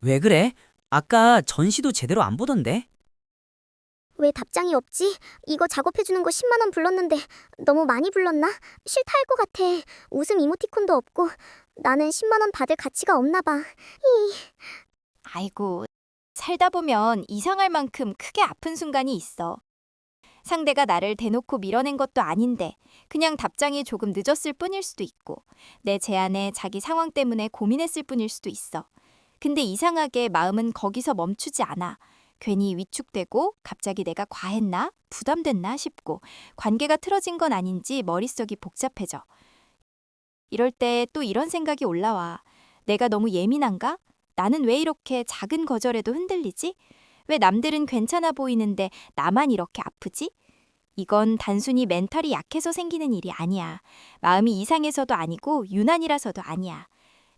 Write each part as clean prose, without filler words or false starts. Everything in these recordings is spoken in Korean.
왜 그래? 아까 전시도 제대로 안 보던데? 왜 답장이 없지? 이거 작업해주는 거 10만 원 불렀는데 너무 많이 불렀나? 싫다 할 것 같아. 웃음 이모티콘도 없고 나는 10만 원 받을 가치가 없나 봐. 아이고, 살다 보면 이상할 만큼 크게 아픈 순간이 있어. 상대가 나를 대놓고 밀어낸 것도 아닌데 그냥 답장이 조금 늦었을 뿐일 수도 있고 내 제안에 자기 상황 때문에 고민했을 뿐일 수도 있어. 근데 이상하게 마음은 거기서 멈추지 않아. 괜히 위축되고 갑자기 내가 과했나? 부담됐나 싶고 관계가 틀어진 건 아닌지 머릿속이 복잡해져. 이럴 때 또 이런 생각이 올라와. 내가 너무 예민한가? 나는 왜 이렇게 작은 거절에도 흔들리지? 왜 남들은 괜찮아 보이는데 나만 이렇게 아프지? 이건 단순히 멘탈이 약해서 생기는 일이 아니야. 마음이 이상해서도 아니고 유난이라서도 아니야.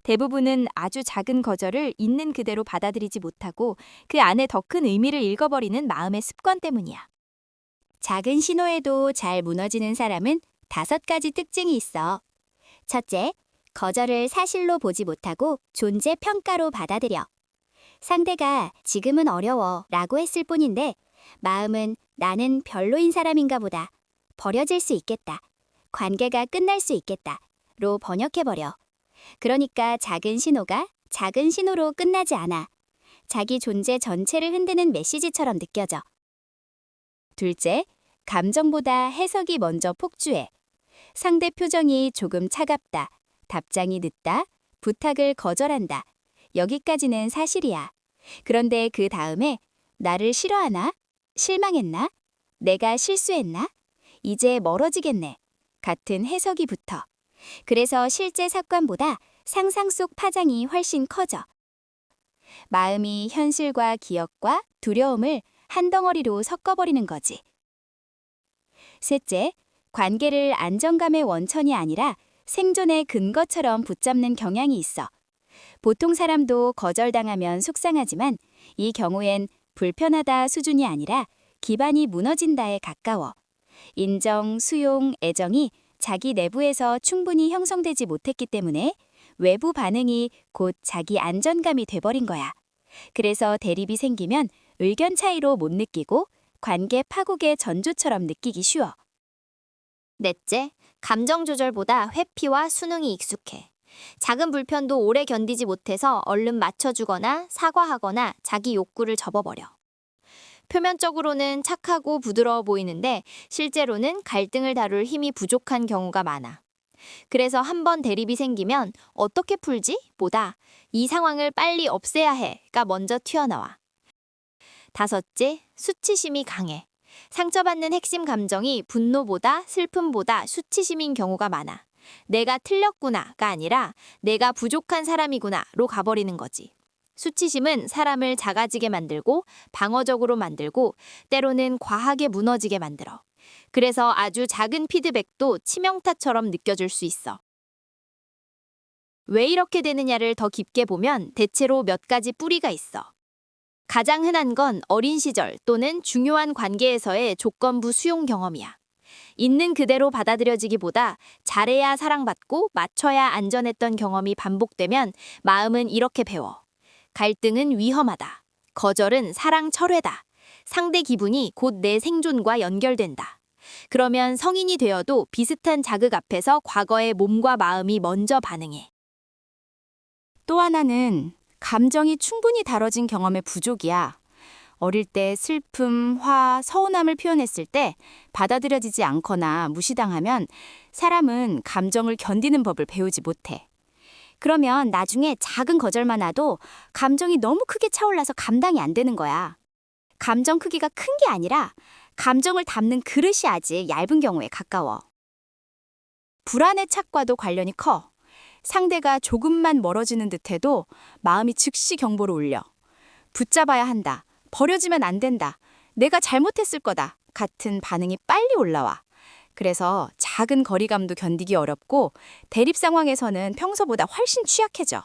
대부분은 아주 작은 거절을 있는 그대로 받아들이지 못하고 그 안에 더 큰 의미를 읽어버리는 마음의 습관 때문이야. 작은 신호에도 잘 무너지는 사람은 5가지 특징이 있어. 첫째, 거절을 사실로 보지 못하고 존재 평가로 받아들여. 상대가 지금은 어려워 라고 했을 뿐인데 마음은 나는 별로인 사람인가 보다. 버려질 수 있겠다. 관계가 끝날 수 있겠다. 로 번역해버려. 그러니까 작은 신호가 작은 신호로 끝나지 않아. 자기 존재 전체를 흔드는 메시지처럼 느껴져. 둘째, 감정보다 해석이 먼저 폭주해. 상대 표정이 조금 차갑다. 답장이 늦다. 부탁을 거절한다. 여기까지는 사실이야. 그런데 그 다음에 나를 싫어하나? 실망했나? 내가 실수했나? 이제 멀어지겠네. 같은 해석이 붙어. 그래서 실제 사건보다 상상 속 파장이 훨씬 커져. 마음이 현실과 기억과 두려움을 한 덩어리로 섞어버리는 거지. 셋째, 관계를 안정감의 원천이 아니라 생존의 근거처럼 붙잡는 경향이 있어. 보통 사람도 거절당하면 속상하지만 이 경우엔 불편하다 수준이 아니라 기반이 무너진다에 가까워. 인정, 수용, 애정이 자기 내부에서 충분히 형성되지 못했기 때문에 외부 반응이 곧 자기 안전감이 돼버린 거야. 그래서 대립이 생기면 의견 차이로 못 느끼고 관계 파국의 전조처럼 느끼기 쉬워. 넷째, 감정 조절보다 회피와 수능이 익숙해. 작은 불편도 오래 견디지 못해서 얼른 맞춰주거나 사과하거나 자기 욕구를 접어버려. 표면적으로는 착하고 부드러워 보이는데 실제로는 갈등을 다룰 힘이 부족한 경우가 많아. 그래서 한번 대립이 생기면 어떻게 풀지? 보다 이 상황을 빨리 없애야 해가 먼저 튀어나와. 다섯째, 수치심이 강해. 상처받는 핵심 감정이 분노보다 슬픔보다 수치심인 경우가 많아. 내가 틀렸구나가 아니라 내가 부족한 사람이구나로 가버리는 거지. 수치심은 사람을 작아지게 만들고 방어적으로 만들고 때로는 과하게 무너지게 만들어. 그래서 아주 작은 피드백도 치명타처럼 느껴질 수 있어. 왜 이렇게 되느냐를 더 깊게 보면 대체로 몇 가지 뿌리가 있어. 가장 흔한 건 어린 시절 또는 중요한 관계에서의 조건부 수용 경험이야. 있는 그대로 받아들여지기보다 잘해야 사랑받고 맞춰야 안전했던 경험이 반복되면 마음은 이렇게 배워. 갈등은 위험하다. 거절은 사랑 철회다. 상대 기분이 곧 내 생존과 연결된다. 그러면 성인이 되어도 비슷한 자극 앞에서 과거의 몸과 마음이 먼저 반응해. 또 하나는 감정이 충분히 다뤄진 경험의 부족이야. 어릴 때 슬픔, 화, 서운함을 표현했을 때 받아들여지지 않거나 무시당하면 사람은 감정을 견디는 법을 배우지 못해. 그러면 나중에 작은 거절만 와도 감정이 너무 크게 차올라서 감당이 안 되는 거야. 감정 크기가 큰 게 아니라 감정을 담는 그릇이 아직 얇은 경우에 가까워. 불안의 착과도 관련이 커. 상대가 조금만 멀어지는 듯해도 마음이 즉시 경보를 울려. 붙잡아야 한다. 버려지면 안 된다. 내가 잘못했을 거다. 같은 반응이 빨리 올라와. 그래서 작은 거리감도 견디기 어렵고 대립 상황에서는 평소보다 훨씬 취약해져.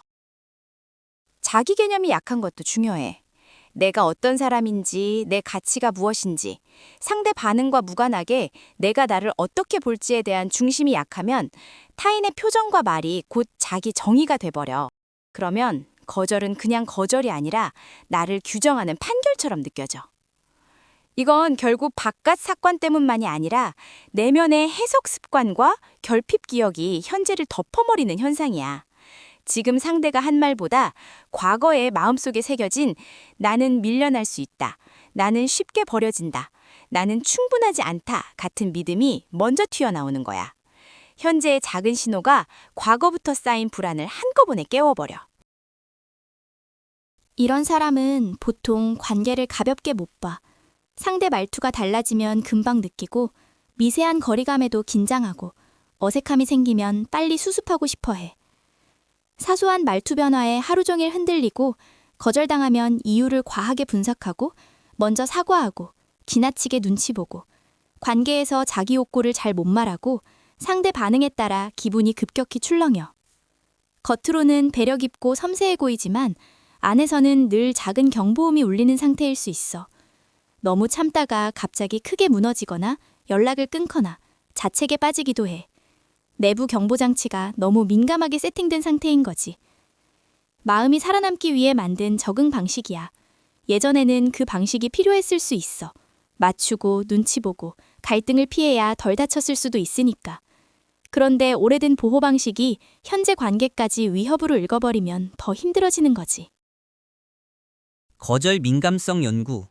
자기 개념이 약한 것도 중요해. 내가 어떤 사람인지, 내 가치가 무엇인지, 상대 반응과 무관하게 내가 나를 어떻게 볼지에 대한 중심이 약하면 타인의 표정과 말이 곧 자기 정의가 돼버려. 그러면 거절은 그냥 거절이 아니라 나를 규정하는 판결처럼 느껴져. 이건 결국 바깥 사건 때문만이 아니라 내면의 해석 습관과 결핍 기억이 현재를 덮어버리는 현상이야. 지금 상대가 한 말보다 과거에 마음속에 새겨진 나는 밀려날 수 있다, 나는 쉽게 버려진다, 나는 충분하지 않다 같은 믿음이 먼저 튀어나오는 거야. 현재의 작은 신호가 과거부터 쌓인 불안을 한꺼번에 깨워버려. 이런 사람은 보통 관계를 가볍게 못 봐. 상대 말투가 달라지면 금방 느끼고 미세한 거리감에도 긴장하고 어색함이 생기면 빨리 수습하고 싶어 해. 사소한 말투 변화에 하루 종일 흔들리고 거절당하면 이유를 과하게 분석하고 먼저 사과하고 지나치게 눈치 보고 관계에서 자기 욕구를 잘 못 말하고 상대 반응에 따라 기분이 급격히 출렁여. 겉으로는 배려 깊고 섬세해 보이지만 안에서는 늘 작은 경보음이 울리는 상태일 수 있어. 너무 참다가 갑자기 크게 무너지거나 연락을 끊거나 자책에 빠지기도 해. 내부 경보장치가 너무 민감하게 세팅된 상태인 거지. 마음이 살아남기 위해 만든 적응 방식이야. 예전에는 그 방식이 필요했을 수 있어. 맞추고 눈치 보고 갈등을 피해야 덜 다쳤을 수도 있으니까. 그런데 오래된 보호 방식이 현재 관계까지 위협으로 읽어버리면 더 힘들어지는 거지. 거절 민감성 연구.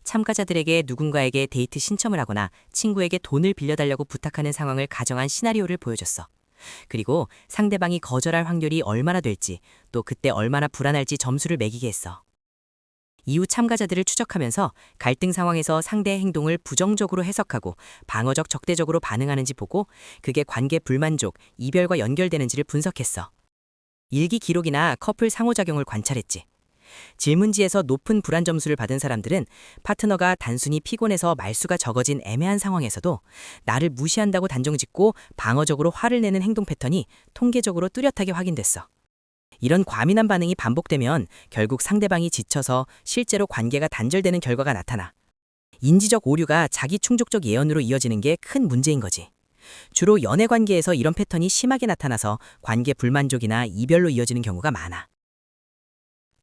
참가자들에게 누군가에게 데이트 신청을 하거나 친구에게 돈을 빌려달라고 부탁하는 상황을 가정한 시나리오를 보여줬어. 그리고 상대방이 거절할 확률이 얼마나 될지, 또 그때 얼마나 불안할지 점수를 매기게 했어. 이후 참가자들을 추적하면서 갈등 상황에서 상대의 행동을 부정적으로 해석하고 방어적 적대적으로 반응하는지 보고 그게 관계 불만족, 이별과 연결되는지를 분석했어. 일기 기록이나 커플 상호작용을 관찰했지. 질문지에서 높은 불안 점수를 받은 사람들은 파트너가 단순히 피곤해서 말수가 적어진 애매한 상황에서도 나를 무시한다고 단정짓고 방어적으로 화를 내는 행동 패턴이 통계적으로 뚜렷하게 확인됐어. 이런 과민한 반응이 반복되면 결국 상대방이 지쳐서 실제로 관계가 단절되는 결과가 나타나. 인지적 오류가 자기 충족적 예언으로 이어지는 게 큰 문제인 거지. 주로 연애 관계에서 이런 패턴이 심하게 나타나서 관계 불만족이나 이별로 이어지는 경우가 많아.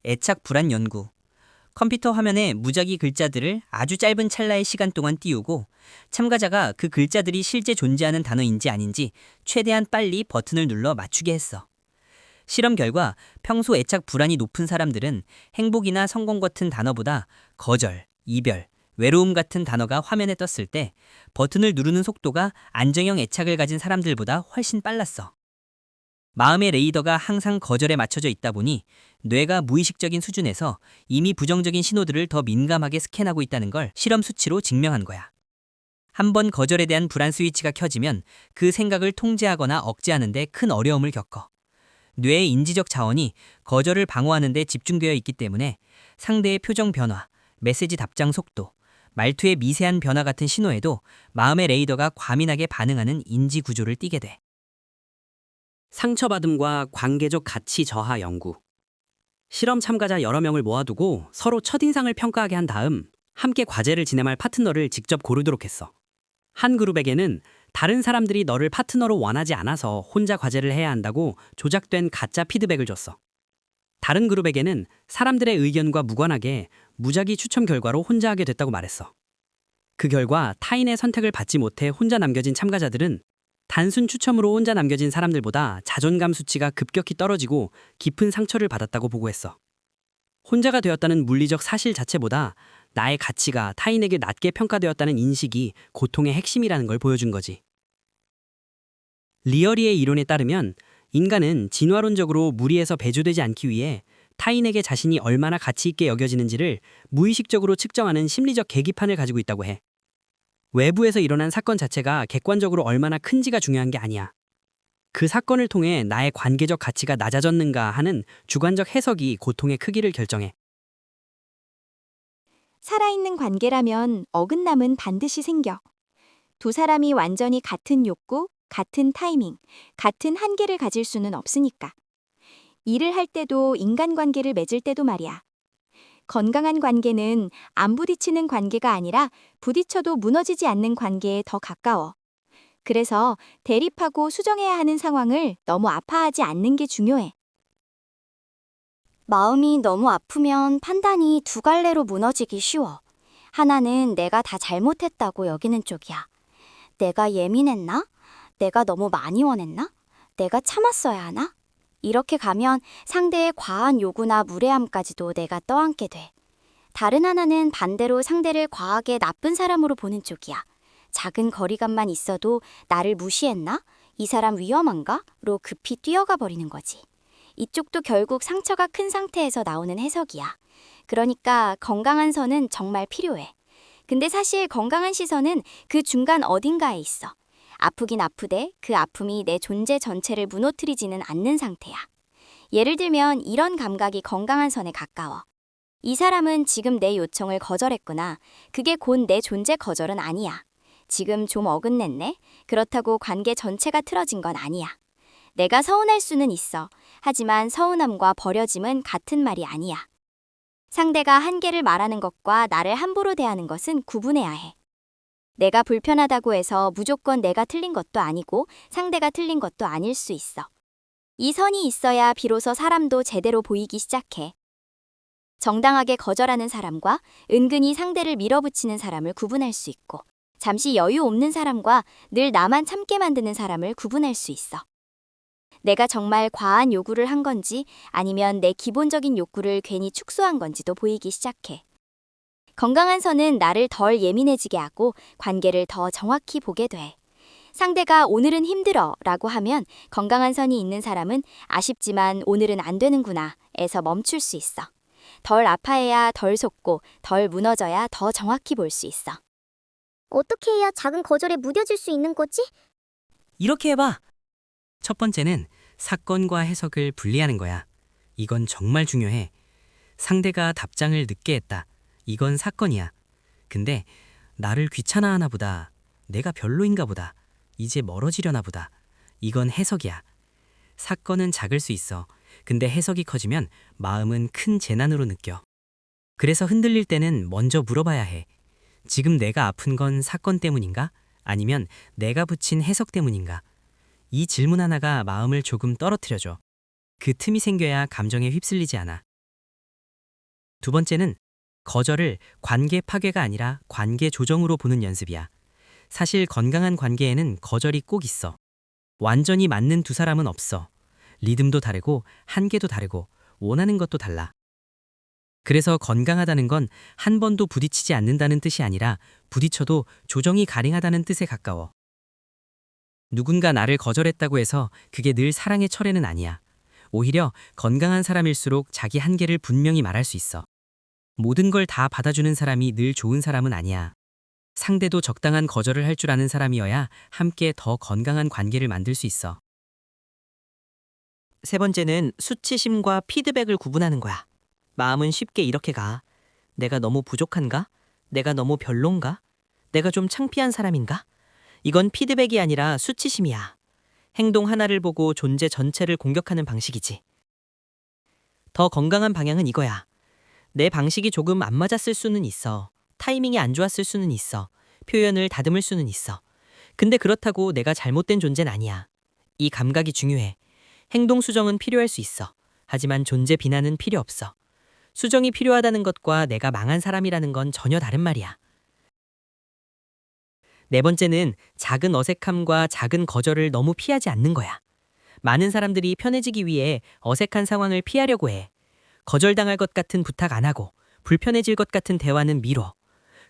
애착 불안 연구. 컴퓨터 화면에 무작위 글자들을 아주 짧은 찰나의 시간 동안 띄우고 참가자가 그 글자들이 실제 존재하는 단어인지 아닌지 최대한 빨리 버튼을 눌러 맞추게 했어. 실험 결과 평소 애착 불안이 높은 사람들은 행복이나 성공 같은 단어보다 거절, 이별, 외로움 같은 단어가 화면에 떴을 때 버튼을 누르는 속도가 안정형 애착을 가진 사람들보다 훨씬 빨랐어. 마음의 레이더가 항상 거절에 맞춰져 있다 보니 뇌가 무의식적인 수준에서 이미 부정적인 신호들을 더 민감하게 스캔하고 있다는 걸 실험 수치로 증명한 거야. 한 번 거절에 대한 불안 스위치가 켜지면 그 생각을 통제하거나 억제하는 데 큰 어려움을 겪어. 뇌의 인지적 자원이 거절을 방어하는 데 집중되어 있기 때문에 상대의 표정 변화, 메시지 답장 속도, 말투의 미세한 변화 같은 신호에도 마음의 레이더가 과민하게 반응하는 인지 구조를 띠게 돼. 상처받음과 관계적 가치 저하 연구. 실험 참가자 여러 명을 모아두고 서로 첫인상을 평가하게 한 다음 함께 과제를 진행할 파트너를 직접 고르도록 했어. 한 그룹에게는 다른 사람들이 너를 파트너로 원하지 않아서 혼자 과제를 해야 한다고 조작된 가짜 피드백을 줬어. 다른 그룹에게는 사람들의 의견과 무관하게 무작위 추첨 결과로 혼자 하게 됐다고 말했어. 그 결과 타인의 선택을 받지 못해 혼자 남겨진 참가자들은 단순 추첨으로 혼자 남겨진 사람들보다 자존감 수치가 급격히 떨어지고 깊은 상처를 받았다고 보고했어. 혼자가 되었다는 물리적 사실 자체보다 나의 가치가 타인에게 낮게 평가되었다는 인식이 고통의 핵심이라는 걸 보여준 거지. 리어리의 이론에 따르면 인간은 진화론적으로 무리에서 배조되지 않기 위해 타인에게 자신이 얼마나 가치 있게 여겨지는지를 무의식적으로 측정하는 심리적 계기판을 가지고 있다고 해. 외부에서 일어난 사건 자체가 객관적으로 얼마나 큰지가 중요한 게 아니야. 그 사건을 통해 나의 관계적 가치가 낮아졌는가 하는 주관적 해석이 고통의 크기를 결정해. 살아있는 관계라면 어긋남은 반드시 생겨. 두 사람이 완전히 같은 욕구, 같은 타이밍, 같은 한계를 가질 수는 없으니까. 일을 할 때도 인간관계를 맺을 때도 말이야. 건강한 관계는 안 부딪히는 관계가 아니라 부딪혀도 무너지지 않는 관계에 더 가까워. 그래서 대립하고 수정해야 하는 상황을 너무 아파하지 않는 게 중요해. 마음이 너무 아프면 판단이 두 갈래로 무너지기 쉬워. 하나는 내가 다 잘못했다고 여기는 쪽이야. 내가 예민했나? 내가 너무 많이 원했나? 내가 참았어야 하나? 이렇게 가면 상대의 과한 요구나 무례함까지도 내가 떠안게 돼. 다른 하나는 반대로 상대를 과하게 나쁜 사람으로 보는 쪽이야. 작은 거리감만 있어도 나를 무시했나? 이 사람 위험한가? 로 급히 뛰어가 버리는 거지. 이쪽도 결국 상처가 큰 상태에서 나오는 해석이야. 그러니까 건강한 선은 정말 필요해. 근데 사실 건강한 시선은 그 중간 어딘가에 있어. 아프긴 아프되 그 아픔이 내 존재 전체를 무너뜨리지는 않는 상태야. 예를 들면 이런 감각이 건강한 선에 가까워. 이 사람은 지금 내 요청을 거절했구나. 그게 곧 내 존재 거절은 아니야. 지금 좀 어긋냈네. 그렇다고 관계 전체가 틀어진 건 아니야. 내가 서운할 수는 있어. 하지만 서운함과 버려짐은 같은 말이 아니야. 상대가 한계를 말하는 것과 나를 함부로 대하는 것은 구분해야 해. 내가 불편하다고 해서 무조건 내가 틀린 것도 아니고 상대가 틀린 것도 아닐 수 있어. 이 선이 있어야 비로소 사람도 제대로 보이기 시작해. 정당하게 거절하는 사람과 은근히 상대를 밀어붙이는 사람을 구분할 수 있고, 잠시 여유 없는 사람과 늘 나만 참게 만드는 사람을 구분할 수 있어. 내가 정말 과한 요구를 한 건지 아니면 내 기본적인 욕구를 괜히 축소한 건지도 보이기 시작해. 건강한 선은 나를 덜 예민해지게 하고 관계를 더 정확히 보게 돼. 상대가 오늘은 힘들어 라고 하면 건강한 선이 있는 사람은 아쉽지만 오늘은 안 되는구나 에서 멈출 수 있어. 덜 아파해야 덜 속고 덜 무너져야 더 정확히 볼 수 있어. 어떻게 해야 작은 거절에 무뎌질 수 있는 거지? 이렇게 해봐. 첫 번째는 사건과 해석을 분리하는 거야. 이건 정말 중요해. 상대가 답장을 늦게 했다. 이건 사건이야. 근데 나를 귀찮아하나 보다. 내가 별로인가 보다. 이제 멀어지려나 보다. 이건 해석이야. 사건은 작을 수 있어. 근데 해석이 커지면 마음은 큰 재난으로 느껴. 그래서 흔들릴 때는 먼저 물어봐야 해. 지금 내가 아픈 건 사건 때문인가? 아니면 내가 붙인 해석 때문인가? 이 질문 하나가 마음을 조금 떨어뜨려줘. 그 틈이 생겨야 감정에 휩쓸리지 않아. 두 번째는 거절을 관계 파괴가 아니라 관계 조정으로 보는 연습이야. 사실 건강한 관계에는 거절이 꼭 있어. 완전히 맞는 두 사람은 없어. 리듬도 다르고 한계도 다르고 원하는 것도 달라. 그래서 건강하다는 건 한 번도 부딪히지 않는다는 뜻이 아니라 부딪혀도 조정이 가능하다는 뜻에 가까워. 누군가 나를 거절했다고 해서 그게 늘 사랑의 철회는 아니야. 오히려 건강한 사람일수록 자기 한계를 분명히 말할 수 있어. 모든 걸 다 받아주는 사람이 늘 좋은 사람은 아니야. 상대도 적당한 거절을 할 줄 아는 사람이어야 함께 더 건강한 관계를 만들 수 있어. 세 번째는 수치심과 피드백을 구분하는 거야. 마음은 쉽게 이렇게 가. 내가 너무 부족한가? 내가 너무 별론가? 내가 좀 창피한 사람인가? 이건 피드백이 아니라 수치심이야. 행동 하나를 보고 존재 전체를 공격하는 방식이지. 더 건강한 방향은 이거야. 내 방식이 조금 안 맞았을 수는 있어. 타이밍이 안 좋았을 수는 있어. 표현을 다듬을 수는 있어. 근데 그렇다고 내가 잘못된 존재는 아니야. 이 감각이 중요해. 행동 수정은 필요할 수 있어. 하지만 존재 비난은 필요 없어. 수정이 필요하다는 것과 내가 망한 사람이라는 건 전혀 다른 말이야. 네 번째는 작은 어색함과 작은 거절을 너무 피하지 않는 거야. 많은 사람들이 편해지기 위해 어색한 상황을 피하려고 해. 거절당할 것 같은 부탁 안 하고 불편해질 것 같은 대화는 미뤄.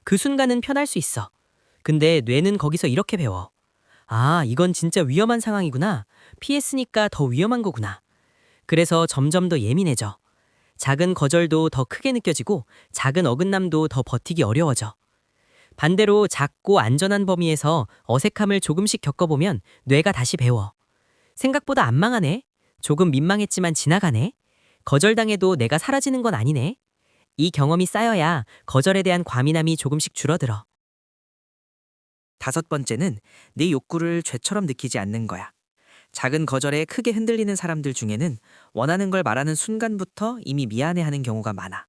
그 순간은 편할 수 있어. 근데 뇌는 거기서 이렇게 배워. 아, 이건 진짜 위험한 상황이구나. 피했으니까 더 위험한 거구나. 그래서 점점 더 예민해져. 작은 거절도 더 크게 느껴지고 작은 어긋남도 더 버티기 어려워져. 반대로 작고 안전한 범위에서 어색함을 조금씩 겪어보면 뇌가 다시 배워. 생각보다 안 망하네. 조금 민망했지만 지나가네. 거절당해도 내가 사라지는 건 아니네. 이 경험이 쌓여야 거절에 대한 과민함이 조금씩 줄어들어. 다섯 번째는 내 욕구를 죄처럼 느끼지 않는 거야. 작은 거절에 크게 흔들리는 사람들 중에는 원하는 걸 말하는 순간부터 이미 미안해하는 경우가 많아.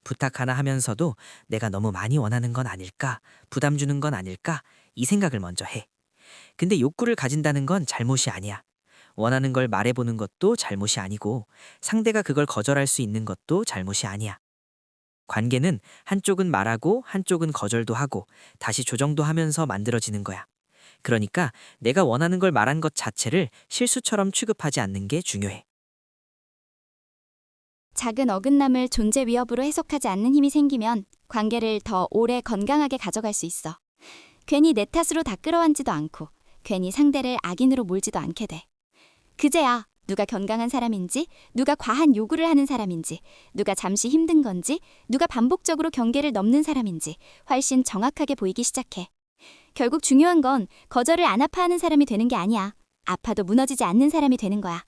부탁 하나 하면서도 내가 너무 많이 원하는 건 아닐까, 부담 주는 건 아닐까, 이 생각을 먼저 해. 근데 욕구를 가진다는 건 잘못이 아니야. 원하는 걸 말해보는 것도 잘못이 아니고 상대가 그걸 거절할 수 있는 것도 잘못이 아니야. 관계는 한쪽은 말하고 한쪽은 거절도 하고 다시 조정도 하면서 만들어지는 거야. 그러니까 내가 원하는 걸 말한 것 자체를 실수처럼 취급하지 않는 게 중요해. 작은 어긋남을 존재 위협으로 해석하지 않는 힘이 생기면 관계를 더 오래 건강하게 가져갈 수 있어. 괜히 내 탓으로 다 끌어안지도 않고 괜히 상대를 악인으로 몰지도 않게 돼. 그제야 누가 건강한 사람인지, 누가 과한 요구를 하는 사람인지, 누가 잠시 힘든 건지, 누가 반복적으로 경계를 넘는 사람인지 훨씬 정확하게 보이기 시작해. 결국 중요한 건 거절을 안 아파하는 사람이 되는 게 아니야. 아파도 무너지지 않는 사람이 되는 거야.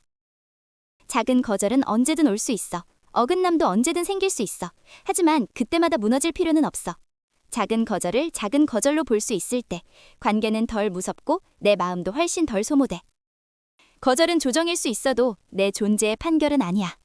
작은 거절은 언제든 올 수 있어. 어긋남도 언제든 생길 수 있어. 하지만 그때마다 무너질 필요는 없어. 작은 거절을 작은 거절로 볼 수 있을 때 관계는 덜 무섭고 내 마음도 훨씬 덜 소모돼. 거절은 조정일 수 있어도 내 존재의 판결은 아니야.